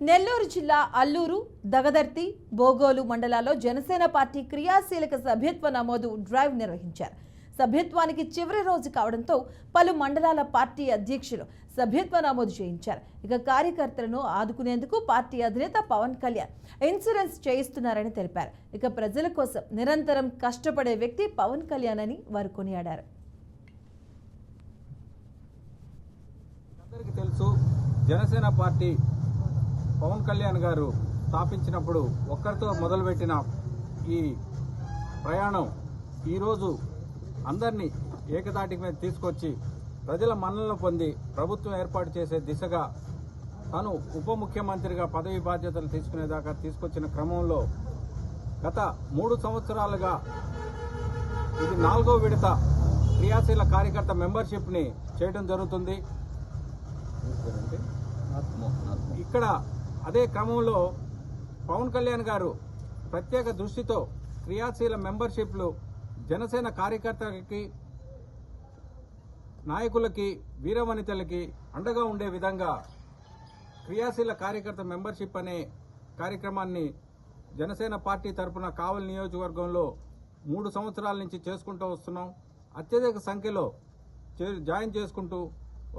నెల్లూరు జిల్లా అల్లూరు, దగదర్తి, బోగోలు మండలాల్లో జనసేన పార్టీ క్రియాశీలక సభ్యత్వ నమోదు డ్రైవ్ నిర్వహించారు. సభ్యత్వానికి చివరి రోజు కావడంతో పలు మండలాల పార్టీ అధ్యక్షులు సభ్యత్వ నమోదు చేయించారు. ఇక కార్యకర్తలను ఆదుకునేందుకు పార్టీ అధినేత పవన్ కళ్యాణ్ ఇన్సూరెన్స్ చేయిస్తున్నారని తెలిపారు. ఇక ప్రజల కోసం నిరంతరం కష్టపడే వ్యక్తి పవన్ కళ్యాణ్ అని వారు కొనియాడారు. అందరికీ తెలుసు, జనసేన పార్టీ పవన్ కళ్యాణ్ గారు స్థాపించినప్పుడు ఒక్కరితో మొదలుపెట్టిన ఈ ప్రయాణం ఈరోజు అందరినీ ఏకతాటికి మీద తీసుకొచ్చి ప్రజల మన్ననలు పొంది ప్రభుత్వం ఏర్పాటు చేసే దిశగా తను ఉప ముఖ్యమంత్రిగా పదవి బాధ్యతలు తీసుకునేదాకా తీసుకొచ్చిన క్రమంలో గత 3 సంవత్సరాలుగా ఇది 4వ విడత క్రియాశీల కార్యకర్త మెంబర్షిప్ని చేయడం జరుగుతుంది. ఇక్కడ అదే క్రమంలో పవన్ కళ్యాణ్ గారు ప్రత్యేక దృష్టితో క్రియాశీల మెంబర్షిప్లు జనసేన కార్యకర్తలకి, నాయకులకి, వీరవనితలకి అండగా ఉండే విధంగా క్రియాశీల కార్యకర్త మెంబర్షిప్ అనే కార్యక్రమాన్ని జనసేన పార్టీ తరఫున కావలి నియోజకవర్గంలో 3 సంవత్సరాల నుంచి చేసుకుంటూ వస్తున్నాం. అత్యధిక సంఖ్యలో జాయిన్ చేసుకుంటూ